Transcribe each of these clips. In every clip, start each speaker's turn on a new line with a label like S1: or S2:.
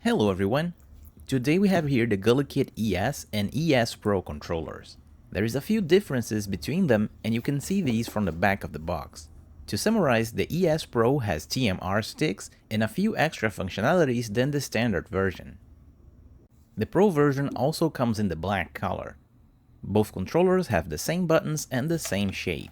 S1: Hello everyone! Today we have here the Gulikit ES and ES Pro controllers. There is a few differences between them and you can see these from the back of the box. To summarize, the ES Pro has TMR sticks and a few extra functionalities than the standard version. The Pro version also comes in the black color. Both controllers have the same buttons and the same shape.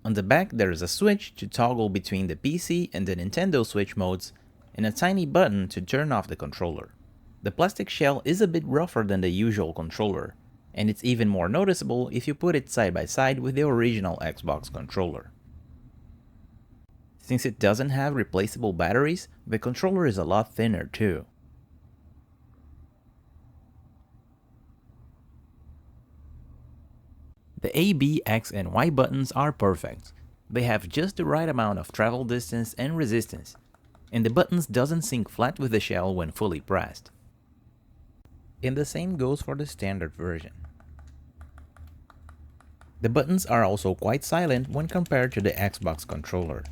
S1: On the back there is a switch to toggle between the PC and the Nintendo Switch modes, and a tiny button to turn off the controller. The plastic shell is a bit rougher than the usual controller, and it's even more noticeable if you put it side by side with the original Xbox controller. Since it doesn't have replaceable batteries, the controller is a lot thinner too. The A, B, X, and Y buttons are perfect. They have just the right amount of travel distance and resistance, and the buttons doesn't sink flat with the shell when fully pressed. And the same goes for the standard version. The buttons are also quite silent when compared to the Xbox controller.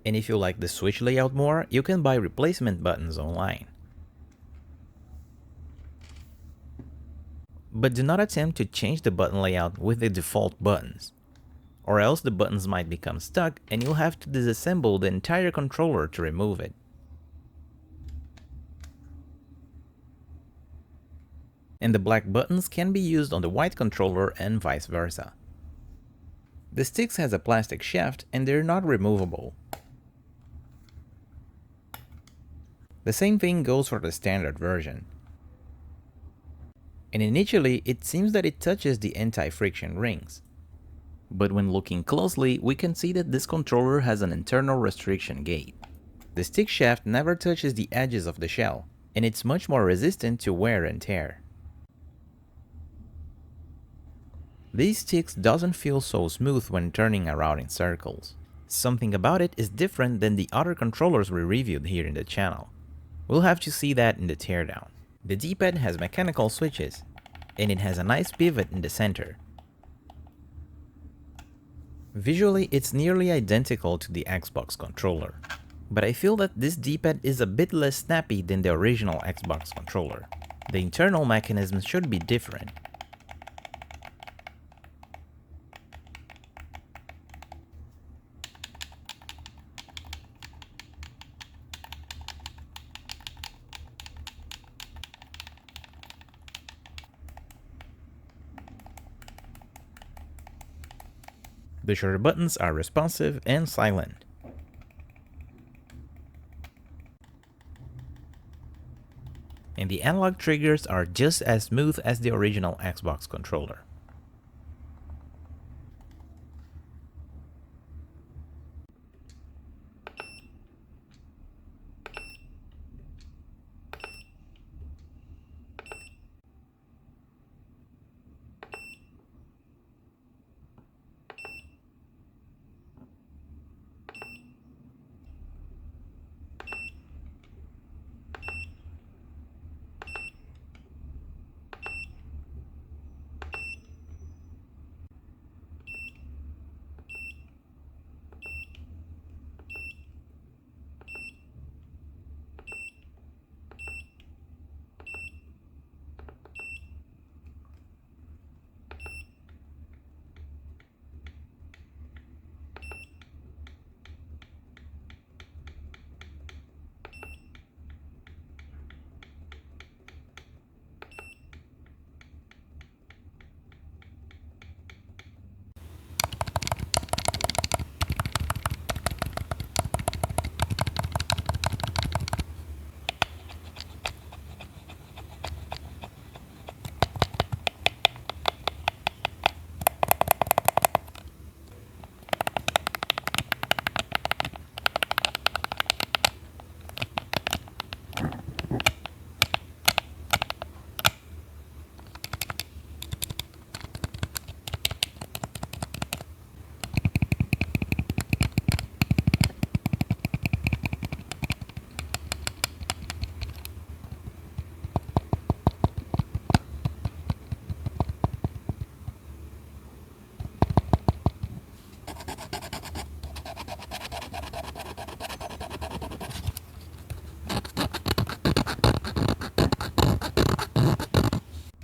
S1: And if you like the Switch layout more, you can buy replacement buttons online. But do not attempt to change the button layout with the default buttons, or else the buttons might become stuck and you'll have to disassemble the entire controller to remove it. And the black buttons can be used on the white controller and vice versa. The Sticsk has a plastic shaft and they're not removable. The same thing goes for the standard version. And initially, it seems that it touches the anti-friction rings. But when looking closely, we can see that this controller has an internal restriction gate. The stick shaft never touches the edges of the shell, and it's much more resistant to wear and tear. These sticks doesn't feel so smooth when turning around in circles. Something about it is different than the other controllers we reviewed here in the channel. We'll have to see that in the teardown. The Dpad has mechanical switches, and it has a nice pivot in the center. Visually, it's nearly identical to the Xbox controller, but I feel that this Dpad is a bit less snappy than the original Xbox controller. The internal mechanism should be different. The shoulder buttons are responsive and silent. And the analog triggers are just as smooth as the original Xbox controller.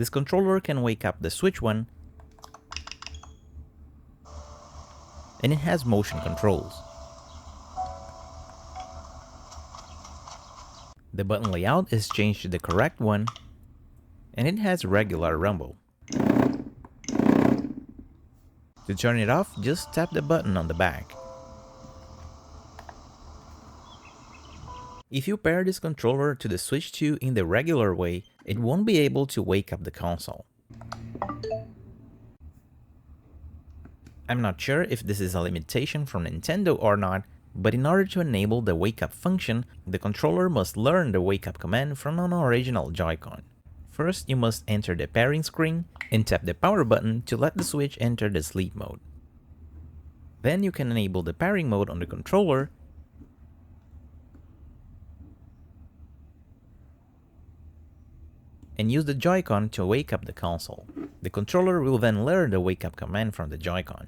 S1: This controller can wake up the switch one, and it has motion controls. The button layout is changed to the correct one, and it has regular rumble. To turn it off, just tap the button on the back. If you pair this controller to the Switch 2 in the regular way, it won't be able to wake up the console. I'm not sure if this is a limitation from Nintendo or not, but in order to enable the wake up function, the controller must learn the wake up command from an original Joy-Con. First, you must enter the pairing screen and tap the power button to let the Switch enter the sleep mode. Then you can enable the pairing mode on the controller and use the Joy-Con to wake up the console. The controller will then learn the wake up command from the Joy-Con.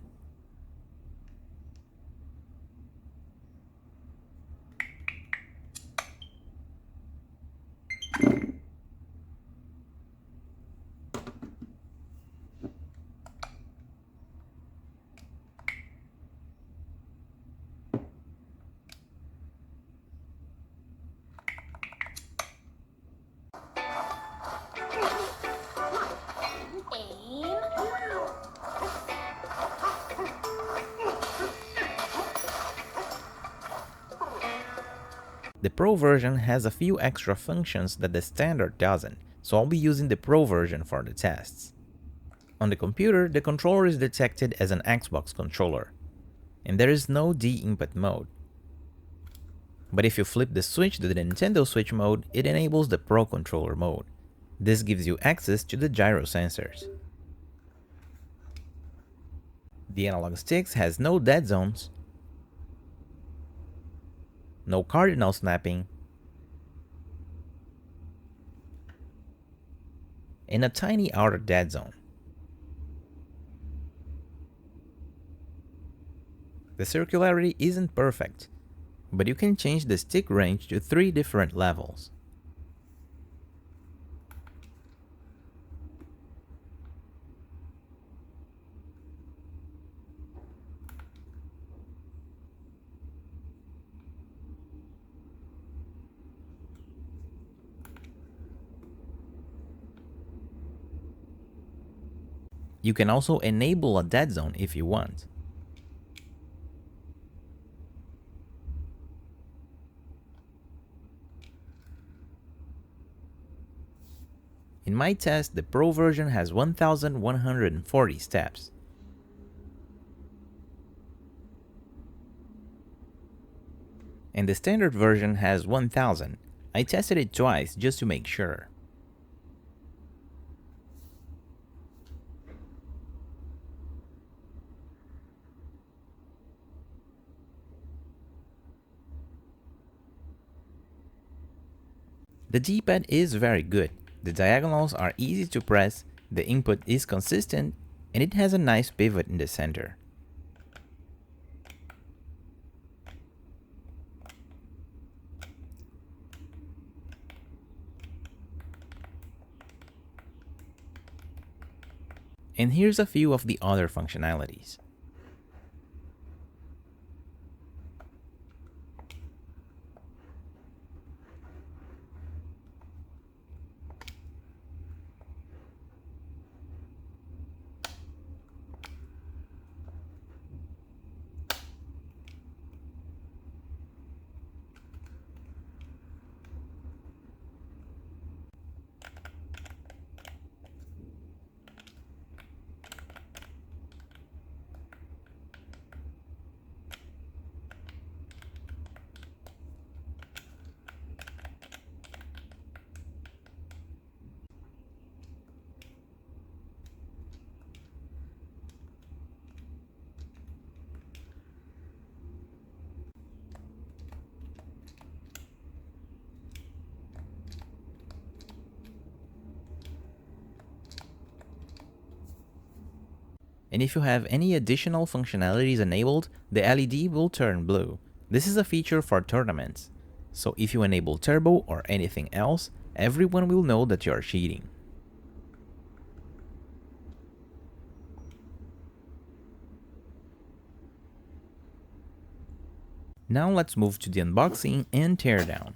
S1: The Pro version has a few extra functions that the Standard doesn't, so I'll be using the Pro version for the tests. On the computer, the controller is detected as an Xbox controller, and there is no D-input mode. But if you flip the switch to the Nintendo Switch mode, it enables the Pro controller mode. This gives you access to the gyro sensors. The analog sticks has no dead zones, no cardinal snapping, and a tiny outer dead zone. The circularity isn't perfect, but you can change the stick range to 3 different levels. You can also enable a dead zone if you want. In my test, the Pro version has 1140 steps. And the Standard version has 1000. I tested it twice just to make sure. The D-pad is very good. The diagonals are easy to press, the input is consistent, and it has a nice pivot in the center. And here's a few of the other functionalities. And if you have any additional functionalities enabled, the LED will turn blue. This is a feature for tournaments. So if you enable turbo or anything else, everyone will know that you are cheating. Now let's move to the unboxing and teardown.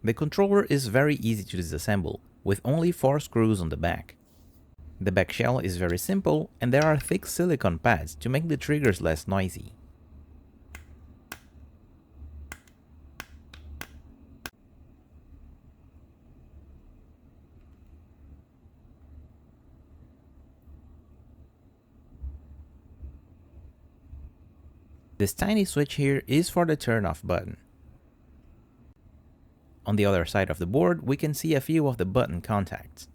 S1: The controller is very easy to disassemble, with only 4 screws on the back. The back shell is very simple, and there are thick silicone pads to make the triggers less noisy. This tiny switch here is for the turn off button. On the other side of the board, we can see a few of the button contacts.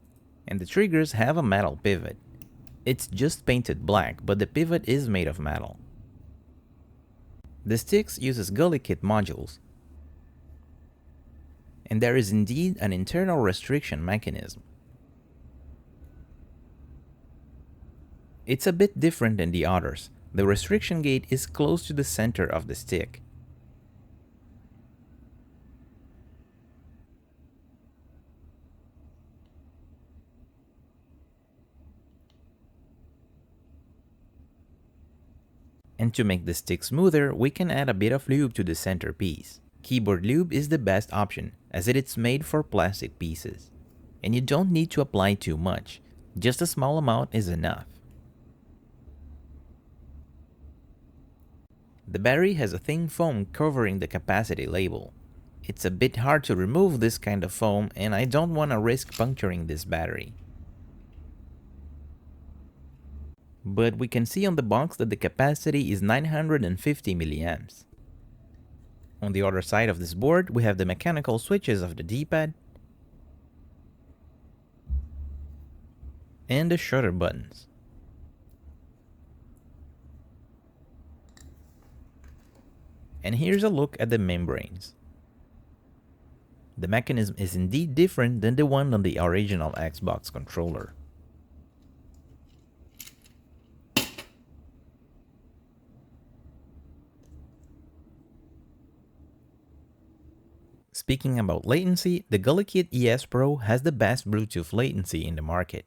S1: And the triggers have a metal pivot. It's just painted black, but the pivot is made of metal. The Sticsk uses Gulikit modules. And there is indeed an internal restriction mechanism. It's a bit different than the others. The restriction gate is close to the center of the stick. And to make the stick smoother, we can add a bit of lube to the center piece. Keyboard lube is the best option, as it is made for plastic pieces. And you don't need to apply too much, just a small amount is enough. The battery has a thin foam covering the capacity label. It's a bit hard to remove this kind of foam, and I don't want to risk puncturing this battery. But we can see on the box that the capacity is 950 milliamps. On the other side of this board, we have the mechanical switches of the D-pad and the shutter buttons. And here's a look at the membranes. The mechanism is indeed different than the one on the original Xbox controller. Speaking about latency, the Gulikit ES Pro has the best Bluetooth latency in the market.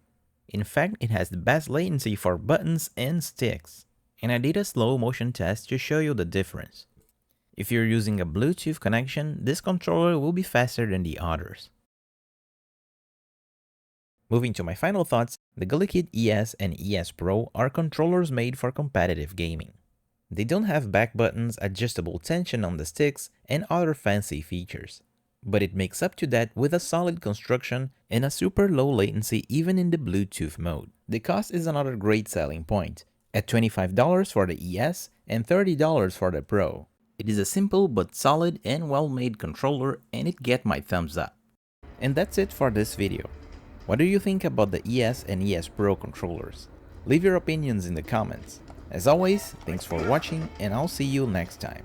S1: In fact, it has the best latency for buttons and sticks. And I did a slow motion test to show you the difference. If you're using a Bluetooth connection, this controller will be faster than the others. Moving to my final thoughts, the Gulikit ES and ES Pro are controllers made for competitive gaming. They don't have back buttons, adjustable tension on the sticks, and other fancy features. But it makes up to that with a solid construction and a super low latency even in the Bluetooth mode. The cost is another great selling point, at $25 for the ES and $30 for the Pro. It is a simple but solid and well-made controller, and it gets my thumbs up. And that's it for this video. What do you think about the ES and ES Pro controllers? Leave your opinions in the comments. As always, thanks for watching, and I'll see you next time.